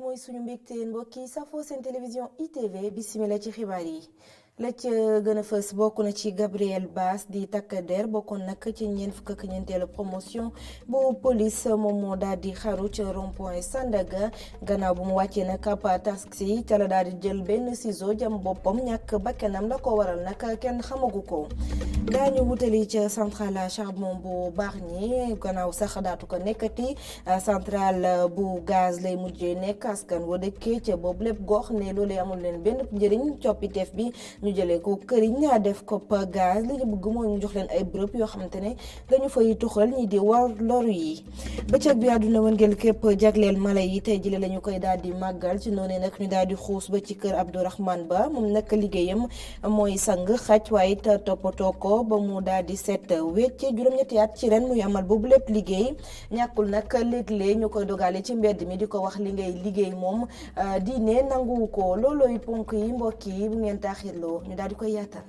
mooy suñu mbégte mbokk yi safoo seen télévision ITV bisimila ci xibaar yi la ca gën a fës bokk na ci Gabriel Bass di takk der bokkoon nag ci ñeent fukk ak ñeenteelu promotion bu police moom moo daal di xaru ca rond-point Sandaga gannaaw bu mu wàccee nag ab taxi ca la daal di jël benn ciseau jam boppam ñàkk bakkanam la ko waral nag kenn xamagu ko. daañu wutali ca centrale à charbon bu Bargny gannaaw sax daatu ko nekkati centrale bu gaz lay mujjee nekk askan wa dëkkee ca boobu lépp gox ne loolu amul leen benn njëriñ coppiteef bi ñu jëlee ko këriñ def ko gaz li ñu bëgg mooy ñu jox leen ay bërëb yoo xamante ne dañu fay tuxal ñi di war loru yi. bëccëg bi àdduna wëngel képp jagleel mala yi tey jëlee la ñu koy daal di màggal ci noonu nag ñu daal di xuus ba ci kër Abdourahmane Ba moom nag liggéeyam mooy sang xaj waaye it toppatoo ko ba mu daal di set wecc juróom-ñetti at ci ren muy amal boobu lépp liggéey ñàkkul nag léeg-léeg ñu koy dogale ci mbedd mi di ko wax li ngay liggéey moom diine nanguwu ko loolooy ponk yi mbokk yi bu ngeen taaxirloo ñu daal di koy yaatal.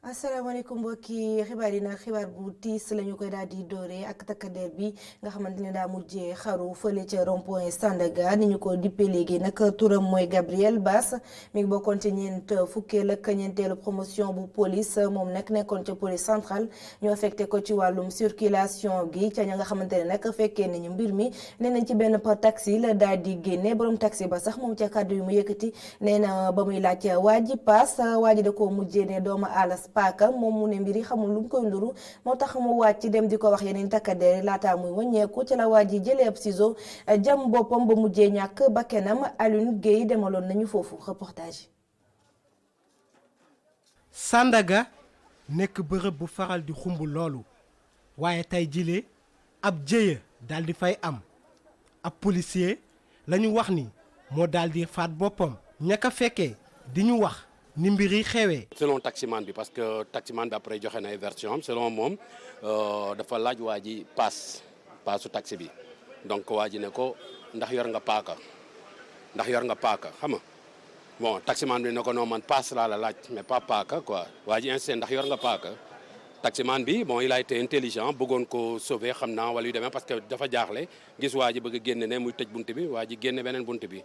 asalaamaaleykum mbokki xibaar yi nag xibaar bu tiis la ñu koy daal di dooree ak takkadeer bi nga xamante ne daa mujjee xaru fële ca rond-point Sandaga ni ñu ko dippee léegi nag turam mooy Gabriel Bass mi ngi bokkoon ci ñeent fukkeel ak ñeenteelu promotion bu police moom nag nekkoon ca police centrale ñu affecté ko ci wàllum circulation gi ca ña nga xamante ne nag fekkee nañu mbir mi nee nañ ci benn taxi la daal di génne borom taxi ba sax moom ca kàddu yu mu yëkkati nee na ba muy laaj waa ji paas waa ji da koo mujjee ne doomu alas paaka moom mu ne mbir yi xamul lu mu koy nduru moo tax mu wàcc dem di ko wax yeneen takkadeer laataa muy wàññeeku ci la waa ji jëlee ab ciseau jam boppam ba mujjee ñàkk bakkanam. Alioune Guèye demaloon nañu foofu reportage. Sandaga nekk bërëb bu faral di xumb loolu waaye tey jilee ab jëya daal di fay am ab policier la ñu wax ni moo daal di faat boppam ña ko fekkee di ñu wax ni mbir yi xewee. selon taximan bi parce que taximan bi après joxe na ay version am selon moom dafa laaj waa ji paasu taxi bi donc waa ji ne ko ndax yor nga paaka xam nga bon taximan bi ne ko non man paas laa la laaj mais pas paaka quoi waa ji insisté ndax yor nga paaka taximan bi bon il a été intelligent bëggoon ko sauver xam naa wala yu demee parce que dafa jaaxle gis waa ji bëgg a génne ne muy tëj bunt bi waa ji génne beneen bunt bi.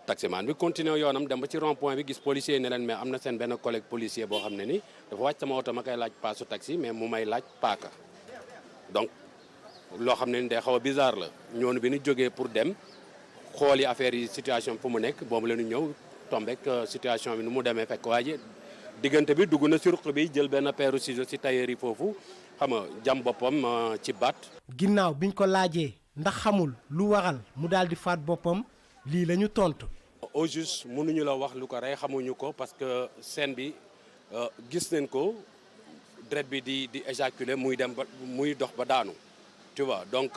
taximan bi continué yoonam dem ba ci rond point bi gis policier ne leen mais am na seen benn collègue policier boo xam ne ni dafa wàcc sama oto ma koy laaj paasu taxi mais mu may laaj paaka donc loo xam ne ni day xaw a bizarre la ñoonu bi ñu jógee pour dem xooli affaire yi situation fu mu nekk boobu la ñu ñëw tombek situation bi nu mu demee fekk waa ji diggante bi dugg na si ruq bi jël benn paire ciseaux si tailleur yi foofu xam nga jam boppam ci baat. ginnaaw biñ ko laajee ndax xamul lu waral mu daal di faat boppam lii la ñu tontu. au juste mënuñu la wax lu ko rey xamuñu ko parce que scène bi gis nañ ko deret bi di éjaculer muy dem ba muy dox ba daanu tu vois donc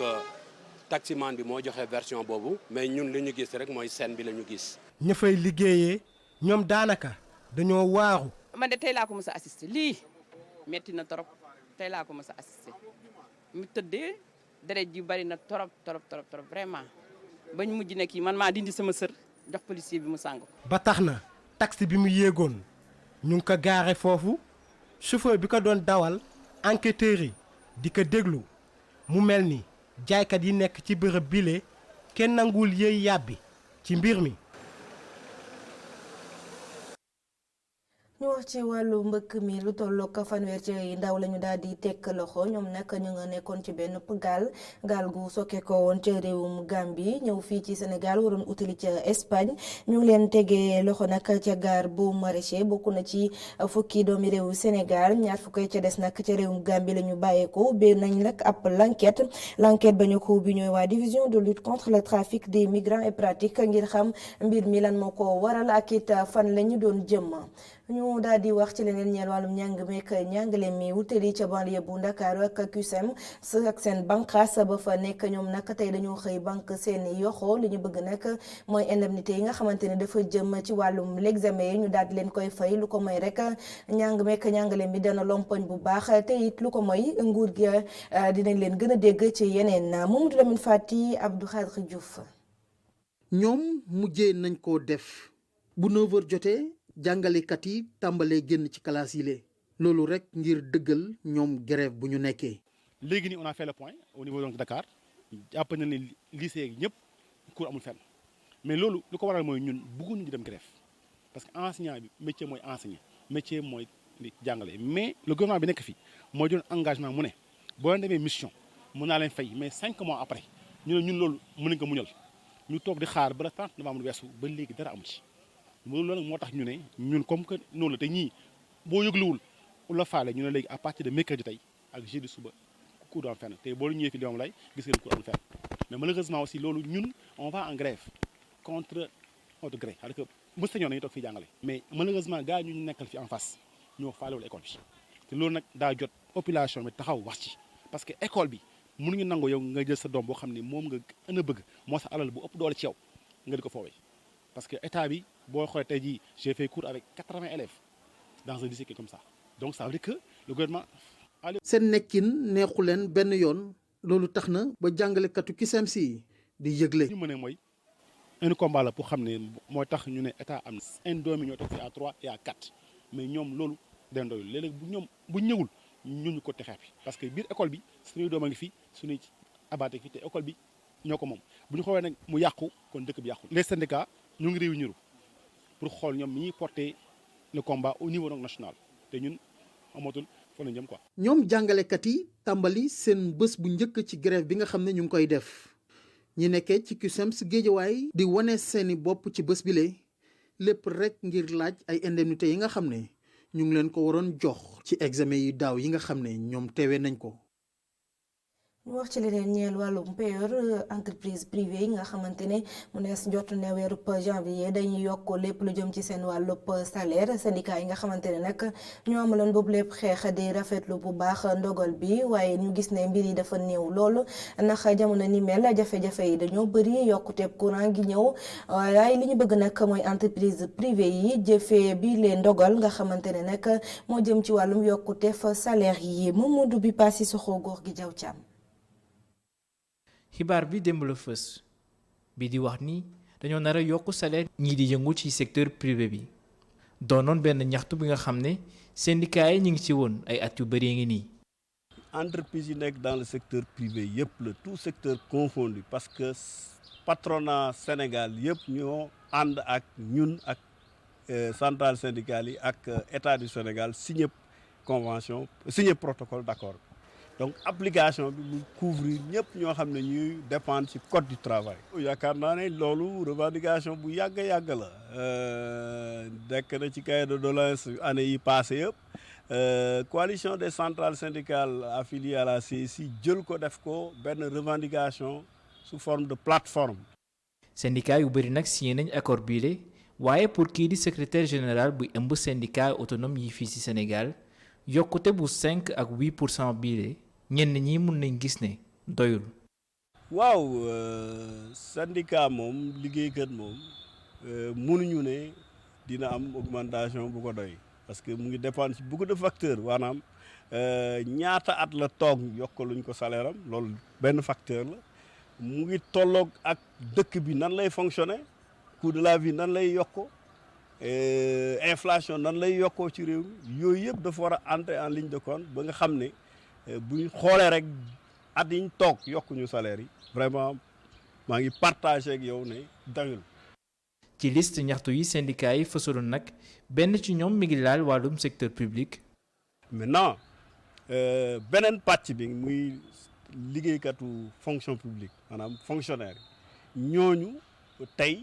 taximan bi moo joxe version boobu mais ñun li ñu gis rek mooy scène bi la ñu gis. ña fay liggéeyee ñoom daanaka dañoo waaru. man de tey laa ko mës a assister lii metti na trop tey laa ko mës a assister mu tëddee deret ji bari na trop vraiment. bañ mujj ne kii man maa dindi sama sër jox policier bi mu sàng ko. ba tax na taxi bi mu yéegoon ñu ngi ko gaare foofu chauffeur bi ko doon dawal enquêteurs yi di ko déglu mu mel ni jaaykat yi nekk ci bërëb bile kenn nanguwul yëy yàbbi ci mbir mi. ñu wax ci wàllu mbëkk mi lu tollook fanweer ci ndaw lañu daal di tekk loxo ñoom nag ñu nga nekkoon ci benn gaal gu sokke ko woon ca réewum Gambie ñëw fii ci Sénégal waroon utali ca Espagne ñu ngi leen tegee loxo nag ca gaar bu maraîcher bokk na ci fukki doomi réewu Sénégal ñaar fukki ca des nag ca réewum Gambie la ñu bàyyeeko ba nañ nag ab l'enquête ba ñu ko ubbi ñooy waa division de lutte contre le trafic des migrants et pratique ngir xam mbir mi lan moo ko waral ak it fan la ñu doon jëm. ñu daal di wax ci leneen ñeel wàllum njàng meek njàngale mi wutali ca banlieue bu Ndakaaru ak CUSEM ak seen banqaas ba fa nekk ñoom nag tey dañoo xëy banque seen yoxo li ñu bëgg nag mooy indemnité yi nga xamante ne dafa jëm ci wàllum l'examen yi ñu daal di leen koy fay lu ko mooy rek njàng meek njàngale mi dana lompoñ bu baax te it lu ko mooy nguur gi dinañ leen gën a dégg ci yeneen Mamadou Lamine Fati Abdou Khadre Diouf. ñoom mujjee nañ koo def bu 9h jotee jàngalekat yi tàmbalee génn ci classe yi lee loolu rek ngir dëggal ñoom grève bu ñu nekkee. léegi nii on a fait le point au niveau donc Dakar jàpp na ni lycée yi ñëpp cours amul fenn mais loolu lu ko waral mooy ñun bëgguñu di dem grève parce que enseignant bi métier mooy enseigner métier mooy di jàngale mais le gouvernement bi nekk fii mooy doon engagement mu ne boo leen demee mission mun naa leen fay mais 5 mois après ñu ne ñun loolu mën nañ ko muñal ñu toog di xaar ba le 30 novembre weesu ba léegi dara amu ci loolu nag moo tax ñu ne ñun comme que noonu la te ñii boo yëgluwul la faale ñu ne léegi à partir de mercredi tey ak jeudi suba cours du am fenn te boo ñëwee fi Limamou Laye gis ngeen cours amul fenn mais malheureusement aussi loolu ñun on va en grève contre notre gré c'est-à-dire que mës nañoo nañu toog fii jàngale mais malheureusement gars yi ñu nekkal fi en face ñoo faalewul école bi te loolu nag daa jot population bi taxaw wax ci parce que école bi mënuñu nangu yow nga jël sa doom boo xam ne moom nga gën a bëgg moo sa alal bu ëpp doole ci yow nga di ko foowee parce que état bi boo xoolee tey jii j'ai fait cours avec 80 élèves dans un lycée qui est comme ça donc ça veut dire que le gouvernement. seen nekkin neexu leen benn yoon loolu tax na ba jàngalekatu CUSEMS yi di yëgle. ñu mën a mooy un combat la pour xam ne mooy tax ñu ne état am na doom yi ñoo toog fi à 3 et à 4 mais ñoom loolu den doyul léeg-léeg bu ñoom bu ñëwul ñu ko texee fi parce que biir école bi suñuy doom a ngi fi suñuy abaate fi te école bi ñoo ko moom bu ñu xoolee nag mu yàqu kon dëkk bi yàqu. les syndicats ñu ngi réunir pour xool ñoom ñuy porter le combat au niveau national te ñun amatul fa la jëm quoi. ñoom jàngalekat yi tàmbali seen bés bu njëkk ci grève bi nga xam ne ñu ngi koy def ñi nekkee ci CUSEMS Géejawaay di wane seeni bopp ci bés bile lépp rek ngir laaj ay indemnités yi nga xam ne ñu ngi leen ko waroon jox ci examen yi daaw yi nga xam ne ñoom teewee nañ ko. ñu wax ci leneen ñeel wàllum payeur entreprise privée yi nga xamante ne mu nees njort ne weeru janvier dañuy yokk lépp lu jëm ci seen wàllub salaire syndicat yi nga xamante ne nag ñoo amaloon boobu lépp xeex di rafetlu bu baax ndogal bi waaye ñu gis ne mbir yi dafa néew loolu ndax jamono ni mel jafe-jafe yi dañoo bëri yokkuteeb courant gi ñëw waaye li ñu bëgg nag mooy entreprise privée yi jëfee bi leen ndogal nga xamante ne nag moo jëm ci wàllum yokkuteef salaire yi Mamadou bi passi soxoo góor gi jaw càmm. xibaar bi démb la fës bi di wax ni dañoo nar a yokk salaire ñii di yëngu ci secteur privé bi doonoon benn ñaxtu bi nga xam ne syndicat yi ñu ngi ci woon ay at yu bëri ngi nii. entreprise yi nekk dans le secteur privé yëpp la tout secteur confondu parce que patronat Sénégal yëpp ñoo ànd ak ñun ak centrale syndicale yi ak état du Sénégal signé convention signé protocole d'accord. donc application bi mu couvrir ñëpp ñoo xam ne ñuy dépendre ci code du travail. yaakaar naa ne loolu revendication bu yàgg la nekk na ci cahier de doléances année yi passé yëpp coalition des centrales syndicales affiliées à la CSI jël ko def ko benn revendication sous forme de plateforme. syndicat yu bëri nag signé nañ accord biile waaye pour kii di secrétaire général bu ëmb syndicat autonome yi fii ci Sénégal yokkute bu 5 ak 8% biile. ñenn ñi mun nañ gis ne doyul. waaw syndicat moom liggéeykat moom mënuñu ne dina am augmentation bu ko doy parce que mu ngi dépendre ci beaucoup de facteurs maanaam ñaata at la toog yokkaluñ ko salaire am loolu benn facteur la mu ngi tolloog ak dëkk bi nan lay fonctionner coût de la vie nan lay yokko inflation nan lay yokkoo ci réew mi yooyu yëpp dafa war a entrer en ligne de compte ba nga xam ne buñ xoolee rek at yiñ toog yokkuñu salaire yi vraiment maa ngi partagé ak yow ne doyul. ci liste ñaxtu yi syndicat yi fësaloon nag benn ci ñoom mi ngi laal wàllum secteur public. maintenant beneen pàcc bi muy liggéeykatu fonction publique maanaam fonctionnaire ñooñu tey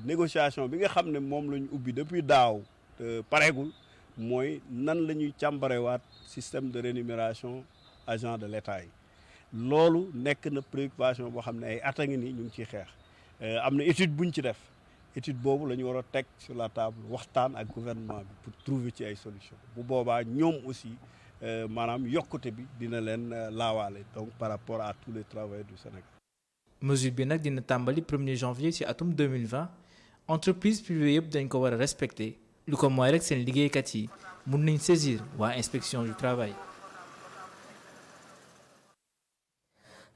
négociation bi nga xam ne moom la ñu ubbi depuis daaw pareegul mooy nan la ñuy càmbarewaat système de rémunération agent de l'État yi loolu nekk na préoccupation boo xam ne ay at a ngi nii ñu ngi ciy xeex am na étude buñ ci def étude boobu la ñu war a teg sur la table waxtaan ak gouvernement bi pour trouver ci ay solutions bu boobaa ñoom aussi maanaam yokkute bi dina leen laawaale donc par rapport à tous les travailleurs du Sénégal. mesure bi nag dina tàmbali 1er janvier ci atum 2020 entreprise privée yëpp dañ ko war a respecter lu ko mooy rek seen liggéeykat yi mun nañ saisir waa inspection du travail.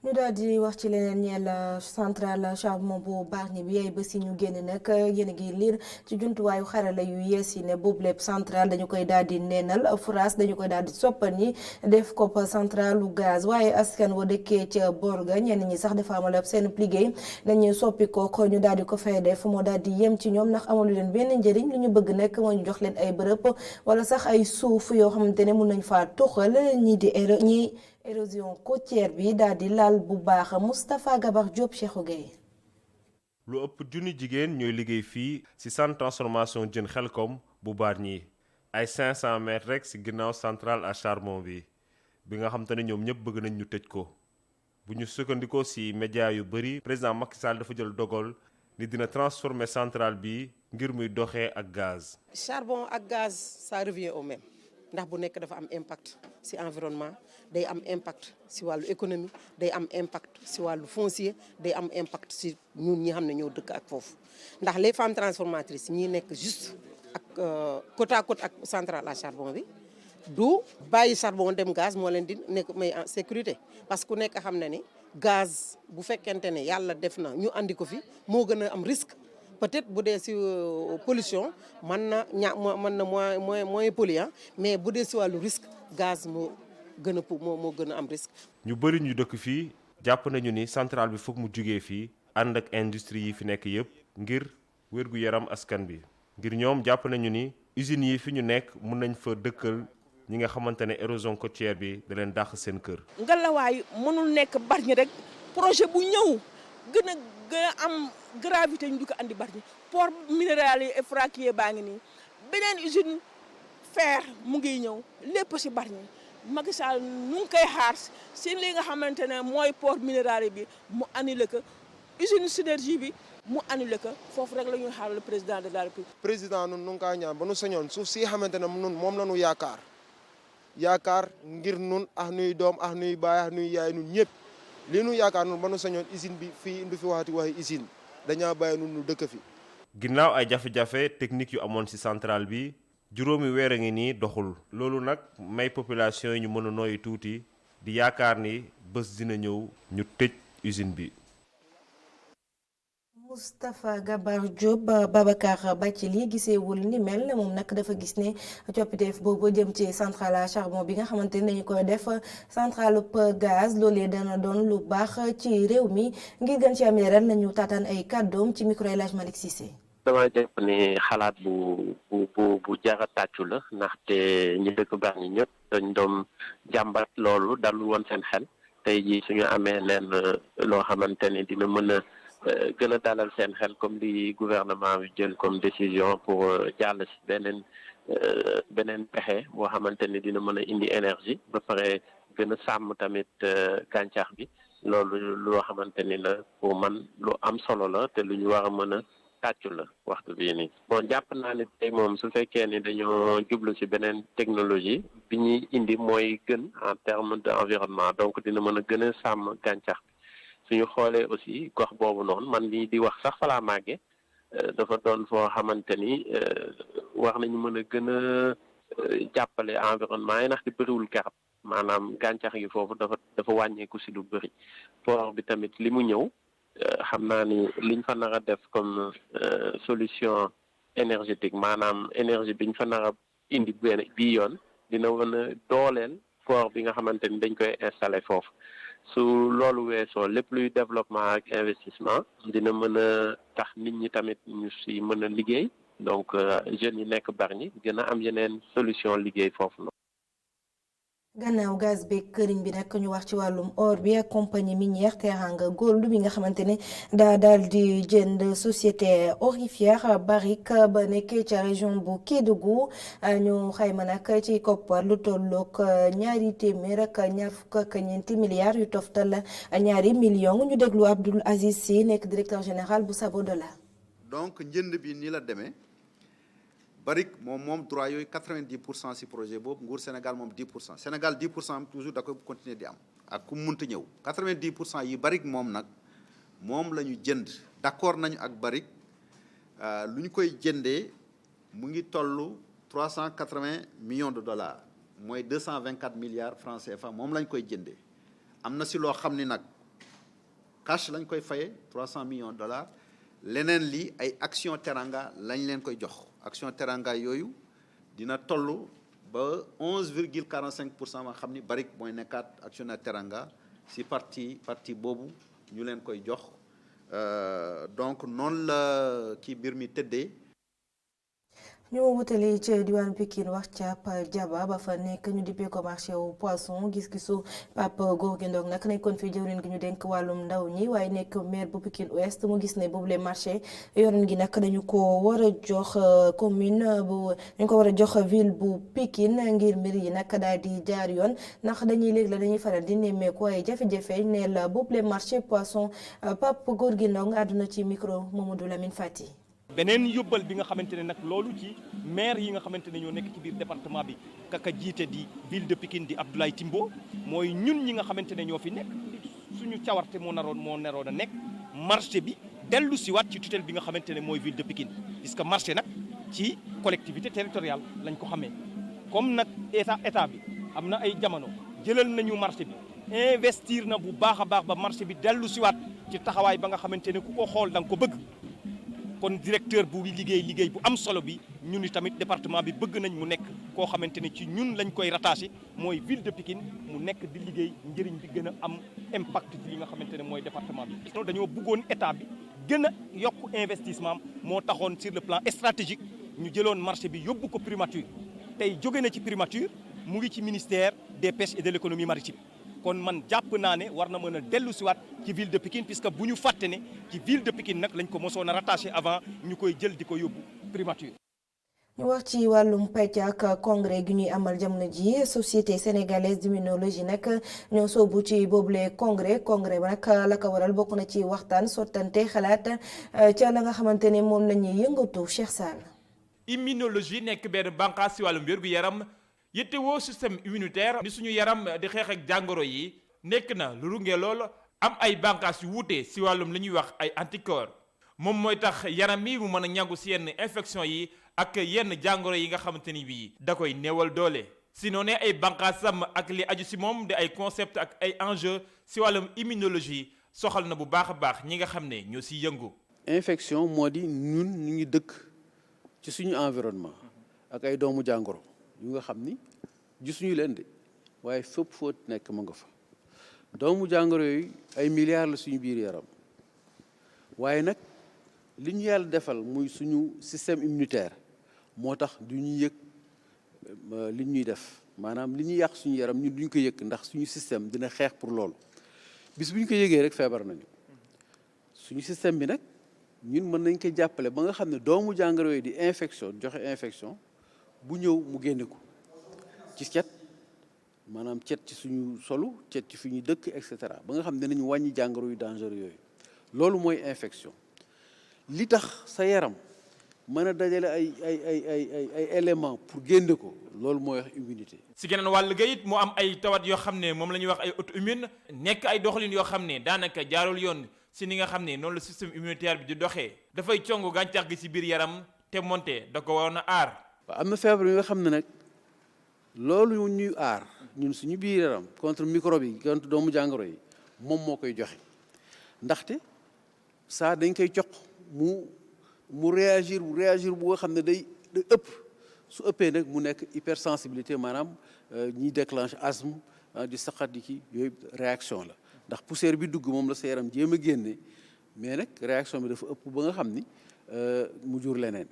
ñu daal di wax ci leneen ñeel centrale charbon bu Bargny bi ay bés yi ñu génn nag yéen a ngi liir ci jumtuwaayu xarala yu yees yi ne boobu lépp centrale dañu koy daal di neenal France dañu koy daal di soppani def ko centrale lu gaz waaye askan wa dëkkee ca Borga ñenn ñi sax dafa amal seen liggéey dañuy soppi ko ñu daal di ko fay def moo daal di yem ci ñoom ndax amalu leen benn njëriñ li ñu bëgg nag moo ñu jox leen ay bërëb wala sax ay suuf yoo xamante ne mun nañ faa tuxal ñi érosion côtière bi daal di laal bu baax Moustapha Gabar Diop Cheikhou Gueye. lu ëpp junni jigéen ñooy liggéey fii ci centre transformation jën Xelkom bu Bargny ay 500 mètres rek ci ginnaaw centrale à charbon bi nga xam te ne ñoom ñëpp bëgg nañ ñu tëj ko bu ñu sukkandikoo ci média yu bari président Macky Sall dafa jël dogal ni dina transformer centrale bi ngir muy doxee ak gaz. charbon ak gaz ça revient au même. ndax bu nekk dafa am impact ci environnement day am impact ci wàllu économie day am impact ci wàllu foncier day am impact ci ñun ñi xam ne ñoo dëkk ak foofu ndax les femmes transformatrices ñi nekk juste ak côte à côte ak centrale à charbon bi du bàyyi charbon dem gaz moo leen di nekk may en sécurité parce que ku nekk xam na ni gaz bu fekkente ne yàlla def na ñu andi ko fi moo gën a am risque peut-être bu dee si pollution mën na moins polluant mais bu dee si wàllu risque gaz moo gën a am risque. ñu bëri ñu dëkk fii jàpp nañu ni centrale bi foog mu jugee fii ànd ak industrie yi fi nekk yëpp ngir wér-gu-yaram askan bi ngir ñoom jàpp nañu ni usines yi fi ñu nekk mun nañ fa dëkkal ñi nga xamante ne érosion côtière bi da leen dàq seen kër. ngelawaay mënul nekk Bargny rek projet bu ñëw gën a am gravité ñu di ko andi Bargny port minéral yi et frackier baa ngi nii beneen usine fer mu ngi ñëw lépp si Bargny Macky Sall nu ngi koy xaar si li nga xamante ne mooy port minéral bi mu annulé ko usine synergie bi mu annulé ko foofu rek la ñuy xaar le président de la République. président nun nu ngi kaa ñaan ba nu sañoon suuf si xamante ne nun moom la ñu yaakaar ngir nun ak nuy doom ak nuy baay ak nuy yaay nun ñëpp li nu yaakaar nun ba nu sañoon usine bi fii ndu fi waxati usine dañaa bàyyi nun nu dëkk fi. ginnaaw ay jafe-jafe technique yu amoon ci centrale bi juróomi weer a ngi nii doxul loolu nag may population yi ñu mën a nooyi tuuti di yaakaar ni bés dina ñëw ñu tëj usine bi. Moustapha Gabar Diop Babacar Bathily giseewul ni mel moom nag dafa gis ne coppiteef boobu jëm ci centrale à charbon bi nga xamante ne dañu koy def centrale gaz loolee dana doon lu baax ci réew mi ngir gën ci am leeral nañu taataan ay kàddoom ci micro El Hadj Malick Cissé. dama jàpp ne xalaat bu jara tàccu la ndaxte ñi dëkk Bargny ñëpp dañ doon jàmbat loolu dalul woon seen xel tey jii suñu amee leen loo xamante ne dina mën a gën a dalal seen xel comme li gouvernement bi jël comme décision pour jàll si beneen pexe boo xamante ni dina mën a indi énergie ba pare gën a sàmm tamit gàncax bi loolu loo xamante ni la pour man lu am solo la te lu ñu war a mën a tàccu la waxtu bii nii. bon jàpp naa ne tey moom su fekkee ni dañoo jublu ci beneen technologie bi ñuy indi mooy gën en terme de environnement donc dina mën a gën a sàmm gàncax bi. suñu xoolee aussi gox boobu noonu man lii di wax sax falaa màgge dafa doon foo xamante ni war nañu mën a gën a jàppale environnement yi ndax di bëriwul garab maanaam gàncax gi foofu dafa wàññeeku si lu bëri port bi tamit li mu ñëw xam naa ni liñ fa nar a def comme solution énergétique maanaam énergie biñ fa nar a indi bii yoon dina mën a dooleel port bi nga xamante ni dañ koy installé foofu su loolu weesoo lépp luy développement ak investissement dina mën a tax nit ñi tamit ñu si mën a liggéey donc jeunes yi nekk Bargny gën a am yeneen solution liggéey foofu noonu. gannaaw gaz beeg këriñ bi nag ñu wax ci wàllum or bi ak compagnie minière Teranga Gold bi nga xamante ne daa daal di jënd société aurifère Barrick ba nekkee ca région bu Kédougou ñu xayma nag ci koppar lu tolloog ñaari téeméer ak ñaar fukk ak ñeenti milliards yu toftal ñaari millions ñu déglu Abdoul Aziz Sy nekk directeur général bu Sabodala. donc njënd bi ni la demee. Barrick moom droit yooyu 90% si projet boobu nguur Sénégal moom 10% Sénégal 10% toujours da koy continuer di am ak ku munti ñëw 90% yi Barrick moom nag moom la ñu jënd d'accord nañu ak Barrick lu ñu koy jëndee mu ngi toll 380 millions de dollars mooy 224 milliards francs CFA moom la ñu koy jëndee am na si loo xam ni nag cash lañ koy faye 300 millions de dollars leneen li ay action teranga lañ leen koy jox action teranga yooyu dina toll ba 11,45% ma xam ni Barrick mooy nekkaat actionnaire teranga si parti boobu ñu leen koy jox donc noonu la kii mbir mi tëddee. ñu wutali ci diwaanu Pikine wax ca Jaba ba fa nekk ñu dippee ko marché wu poisson gis-gisu Pape Gorgui Ndong nag nekkoon fi jëwriñ gi ñu dénk wàllum ndaw ñi waaye nekk maire bu Pikine Ouest mu gis ne boobule marché yorin gi nag dañu ko war a jox commune bu dañu ko war a jox ville bu Pikine ngir mbir yi nag daal di jaar yoon ndax léegi la dañuy faral di nemmeeku ay jafe-jafe ne la boobule marché poisson Pape Gorgui Ndong àdduna ci micro Mamadou Lamine Fati. beneen yóbbal bi nga xamante ne nag loolu ci maire yi nga xamante ne ñoo nekk ci biir département bi kaka jiite di ville de Pikine di Abdoulaye Timbo mooy ñun ñi nga xamante ne ñoo fi nekk suñu cawarte moo naroon a nekk marché bi dellu siwaat ci tutelle bi nga xamante ne mooy ville de Pikine puisque marché nag ci collectivité territoriale lañ ko xamee comme nag état bi am na ay jamono jëlal nañu marché bi investir na bu baax a baax ba marché bi dellu siwaat ci taxawaay ba nga xamante ne ku ko xool da nga ko bëgg kon directeur bu liggéey bu am solo bi ñun tamit département bi bëgg nañ mu nekk koo xamante ne ci ñun lañ koy rattaché mooy ville de Pikine mu nekk di liggéey njëriñ bi gën a am impact ci li nga xamante ne mooy département bi. dañoo bëggoon état bi gën a yokk investissement moo taxoon sur le plan stratégique ñu jëloon marché bi yóbbu ko primature tey jóge na ci primature mu ngi ci ministère des pêches et de l'économie maritime. kon man jàpp naa ne war na mën a dellu siwaat ci ville de Pikine puisque bu ñu fàtte ne ci ville de Pikine nag lañ ko mosoon a rattaché avant ñu koy jël di ko yóbbu primature. ñu wax ci wàllum pàcc ak congrès gi ñuy amal jamono ji société sénégalaise d'immunologie nag ñoo soobu ci boobule congrès ba nag la ko waral bokk na ci waxtaan sottante xalaat ca la nga xamante ne moom la ñuy yëngatu Cheikh Sall. immunologie nekk benn bànqaas ci wàllum wér-gu-yaram yittewoo système immunitaire ni suñu yaram di xeex ak jàngoro yi nekk na lu runge lool am ay bànqaas yu wuute ci wàllum li ñuy wax ay anticorps moom mooy tax yaram mi mu mën a ñàngu ci yenn infection yi ak yenn jàngoro yi nga xamante ni bii da koy néewal doole sinon ne ay bànqaasam ak li aju ci moom di ay concept ak ay enjeu ci wàllum immunologie soxal na bu baax a baax ñi nga xam ne ñoo ciy yëngu. infection moo di ñun ñu ngi dëkk ci suñu environnement ak ay doomu jàngoro yu nga xam ni gisuñu leen de waaye fépp foo nekk ma nga fa doomu jàngoro yooyu ay milliards la suñu biir yaram waaye nag li ñu yàlla defal muy suñu système immunitaire moo tax du ñu yëg li ñuy def maanaam li ñuy yàq suñu yaram ñun duñu ko yëg ndax suñu système dina xeex pour loolu bis bu ñu ko yëgee rek feebar nañu suñu système bi nag ñun mën nañ ko jàppale ba nga xam ne doomu jàngoro yooyu di infection joxe infection bu ñëw mu génne ko ci cet maanaam cet ci suñu solu cet ci fi ñuy dëkk et cetera ba nga xam ne dinañu wàññi jàngoro yu dangereux yooyu loolu mooy infection li tax sa yaram mën a dajale ay éléments pour génne ko loolu mooy wax immunité. si geneen wàll ga it mu am ay tawat yoo xam ne moom la ñuy wax ay auto-immune nekk ay doxalin yoo xam ne daanaka jaarul yoon si ni nga xam ne noonu la système immunitaire bi di doxee dafay congu gàncax gi si biir yaram te monte da ko waroon a aar. waaw am na feebar yi nga xam ne nag loolu ñuy aar ñun suñu biir yaram contre microbe yi contre doomu jàngoro yi moom moo koy joxe ndaxte saa dañ koy jox mu réagir bu nga xam ne day ëpp su ëppee nag mu nekk hypersensibilité maanaam ñiy déclenche asthme di saqat di ki yooyu réaction la ndax poussière bi dugg moom la sa yaram jéem a génne mais nag réaction bi dafa ëpp ba nga xam ni mu jur leneen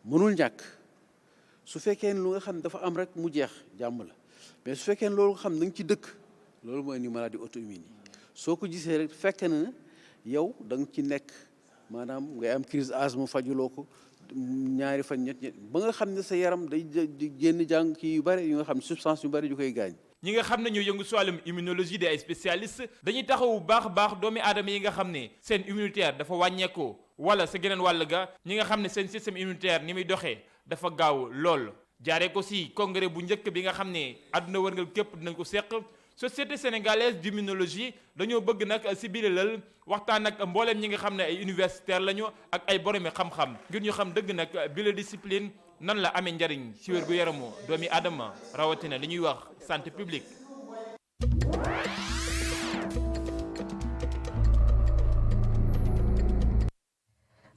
mënul ñàkk. su fekkee ne lu nga xam ne dafa am rek mu jeex jàmm la mais su fekkee ne loolu nga xam ne da nga ci dëkk loolu mooy ni maladie auto-immune yi soo ko gisee rek fekk na yow da nga ci nekk maanaam ngay am crise asthme fajuloo ko ñaari fan ñett ba nga xam ne sa yaram day génn jàng kii yu bëri yu nga xam ne substance yu bëri yu koy gaañ. ñi nga xam ne ñoo yëngu si wàllum immunologie di ay spécialiste dañuy taxaw bu baax a baax doomi aadama yi nga xam ne seen immunitaire dafa wàññeekoo wala sa geneen wàll ga ñi nga xam ne seen système immunitaire ni muy doxee dafa gaaw lool jaaree ko si congrès bu njëkk bi nga xam ne àdduna wërngal képp dinañ ko seq société sénégalaise d'immunologie dañoo bëgg nag si biir lal waxtaan ak mbooleem ñi nga xam ne ay universitaire lañu ak ay boromi xam-xam ngir ñu xam dëgg nag bi la discipline nan la amee njariñ si wér gu yaramu doomi aadama rawatina li ñuy wax santé publique.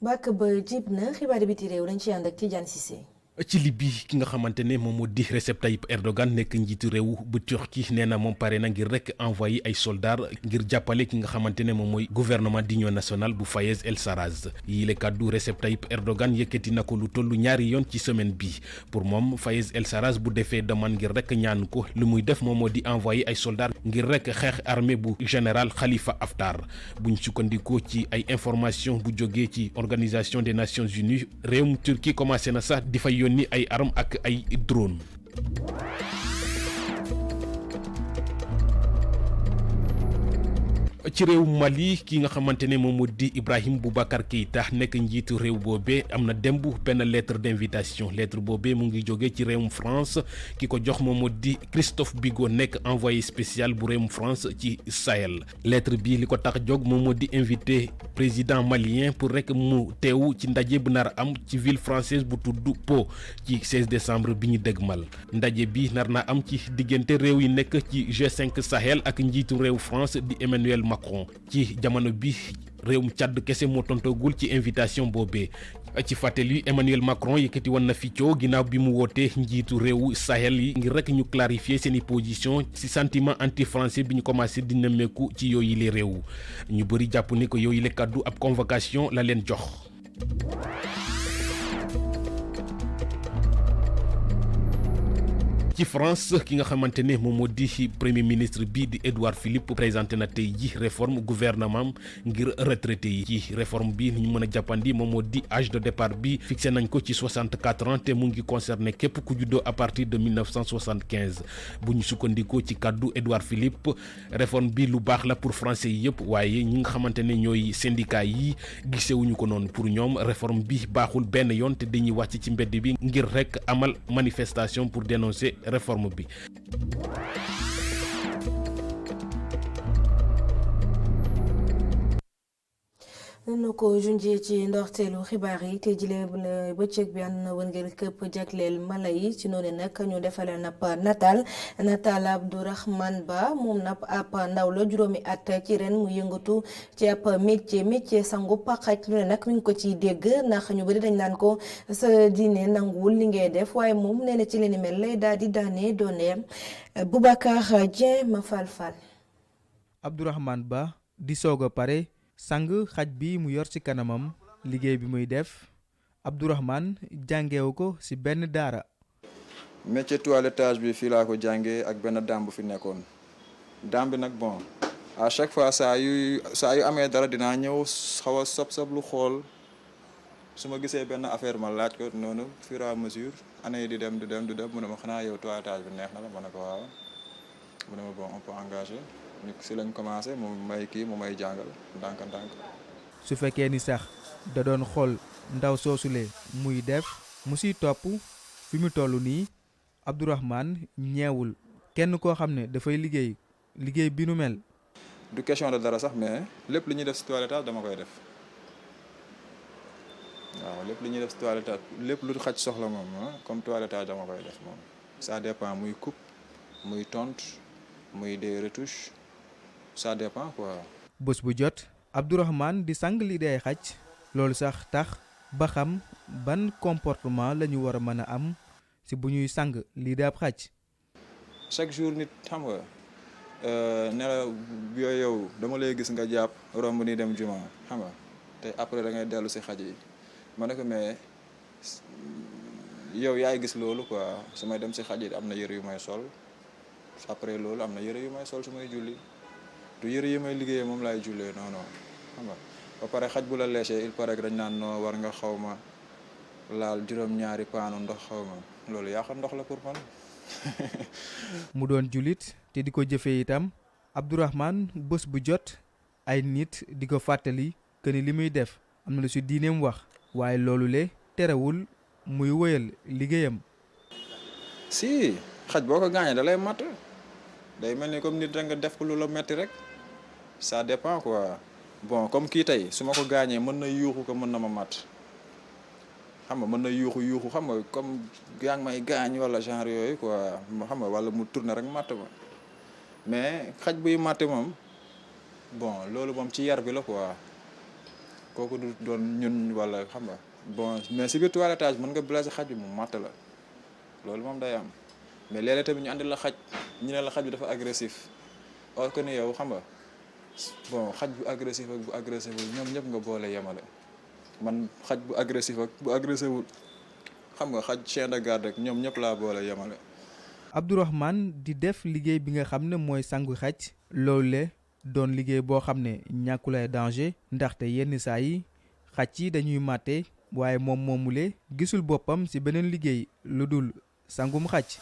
bàkk ba jib na xibaari biti réew lañ ci ànd ak Tidiane Cissé. ci Libye ki nga xamante ne moom moo di Recep Tayyip Erdogan nekk njiitu réew bu Turquie nee na moom pare na ngir rek envoyé ay soldats ngir jàppale ki nga xamante ne moom mooy gouvernement d'union nationale bu Fayez El Sarraj yii le kàddu Recep Tayyip Erdogan yëkkati na ko lu tollu ñaari yoon ci semaine bi pour moom Fayez El Sarraj bu defee demande ngir rek ñaan ko lu muy def moom moo di envoyé ay soldats ngir rek xeex armée bu général Khalifa Haftar buñ sukkandikoo ci ay information bu jógee ci organisation des Nations Unies réewum Turquie commencé na sax di fay yónni ay armes ak ay drone. ci réew Mali ki nga xamante ne moom moo di Ibrahim Boubacar Keïta nekk njiitu réew boobee am na démb benn lettre d'invitation lettre boobee mu ngi jóge ci réewum France ki ko jox moom moo di Christophe Bigot nekk envoyé spécial bu réewum France ci Sahel lettre bi li ko tax jóg moom moo di invité président malien pour rek mu teew ci ndaje bu nar am ci ville française bu tudd Pau ci 16 décembre bi ñu dëgmal ndaje bi nar na am ci diggante réew yi nekk ci G5 Sahel ak njiitu réew France di Emmanuel Macron ci jamono bi réewum Tchad kese moo tontoogul ci invitation boobee ci fàttali Emmanuel Macron yëkkati woon na fi coow ginnaaw bi mu wootee njiitu réewu Sahel yi ngir rek ñu clarifier seeni position ci sentiment anti français bi ñu commencé di nemmeeku ci yooyu le réew ñu bëri jàpp ni ko yooyu le kàddu ab convocation la leen jox. ci France ki nga xamante ne moom moo di premier ministre bi di Édouard Philippe présenté na tey ji réforme gouvernement ngir retraité yi ci réforme bi ñu mën a jàppandi moom moo di âge de départ bi fixé nañ ko ci 64 ans te mu ngi concerné képp ku juddoo à partir de 1975 bu ñu sukkandikoo ci kàddu Édouard Philippe réforme bi lu baax la pour français yi yëpp waaye ñi nga xamante ne ñooy syndicat yi gisewuñu ko noonu pour ñoom réforme bi baaxul benn yoon te dañuy wàcc ci mbedd bi ngir rek amal manifestation pour dénoncer réforme bi. nanu ko junjee ci ndorteelu xibaar yi te jile bëccëg bi ànd na wërngël këpp jagleel mala yi ci noonu nag ñu defalee nap nataal Abdourahmane Ba moom nag ab ndaw la juróomi at ci ren mu yëngatu ci ab métier sangu xaj lu ne nag mi ngi ko ciy dégg ndax ñu bari dañ naan ko sa diine nanguwul li ngay def waaye moom nee na ci leen mel lay daal di daane dooneem Boubacar Dieng ma fal. Abdourahmane Ba di soog a pare. sang xaj bi mu yor ci kanamam liggéey bi muy def Abdourahmane jàngeewu ko ci benn daara. métier toilettage bi fii laa ko jàngee ak benn daam bu fi nekkoon daam bi nag bon à chaque fois saa yu amee dara dinaa ñëw xaw a sob lu xool su ma gisee benn affaire ma laaj ko noonu fur et à mesure année yi di dem mu ne ma xanaa yow toilettage bi neex na la ma ne ko waaw mu ne ma bon on peut engager. si lañ commencé mu may jàngal ndànk-ndànk. su fekkee ni sax da doon xool ndaw soosule muy def mu siy topp fi mu toll nii Abdourahmane ñeewul kenn koo xam ne dafay liggéey bi nu mel. du question de dara sax mais lépp li ñuy def si toilettage dama koy def waaw lépp li ñuy def si toilettage lépp lu xaj soxla moom comme toilettage dama koy def moom ça dépend muy coupe muy tonte muy des retouches. ça dépend quoi. bés bu jot Abdourahmane di sang li day xaj loolu sax tax ba xam ban comportement la ñu war a mën a am si bu ñuy sang lii di ab xaj. chaque jour nit xam nga ne la yow dama lay gis nga jàpp romb ni dem juma xam nga te après da ngay dellu si xaj yi ma ne ko mais yow yaay gis loolu quoi su may dem si xaj yi am na yëre yu may sol après loolu am na yëre yu may sol su may julli. du yëre yi may liggéeyee moom laay jullee non xam nga ba pare xaj bu la léché il paraît que dañ naan noo war nga xaw ma laal juróom-ñaari paanu ndox xaw ma loolu yaa xam ndox la pour man. mu doon jullit te di ko jëfee itam Abdourahmane bés bu jot ay nit di ko fàttali que ni li muy def am na lu si diineem wax waaye loolu le terewul muy wëyal liggéeyam. si xaj boo ko gaañee da lay matt day mel ni comme nit rek nga def ko lu la metti rek. ça dépend quoi bon comme kii tey su ma ko gaañee mën na yuuxu ko mën na ma mat xam nga mën na yuuxu xam nga comme yaa ngi may gaañ wala genre yooyu quoi xam nga wala mu tourner rek matt ma mais xaj buy matt moom bon loolu moom ci yar bi la quoi kooku du doon ñun wala xam nga bon mais si biir toilettage mën nga blessé xaj bi mu matt la loolu moom day am mais léeg-léeg tamit ñu andi la xaj ñu ne la xaj bi dafa agressif or que ni yow xam nga bon xaj bu agressif ak bu agressif ñoom ñëpp nga boole yemale man xaj bu agressif ak bu agressif wul xam nga xaj chien de garde rek ñoom ñëpp laa boole yemale. Abdourahmane di def liggéey bi nga xam ne mooy sangu xaj loolu doon liggéey boo xam ne ñàkkulay danger ndaxte yenn saa yi xaj yi dañuy màtte waaye moom moomule gisul boppam ci beneen liggéey lu dul sangum xaj.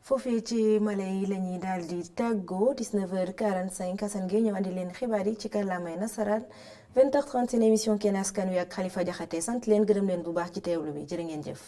foofee ci mala yi la ñuy daal di tàggoo 19h45 Assane Gueye ñëw andi leen xibaar yi ci kàllaamay nasaraan 20h30 seen émission Kenn Askan Wi ak Khalifa Diakhaté sant leen gërëm leen bu baax ci teewlu bi jërë ngeen jëf.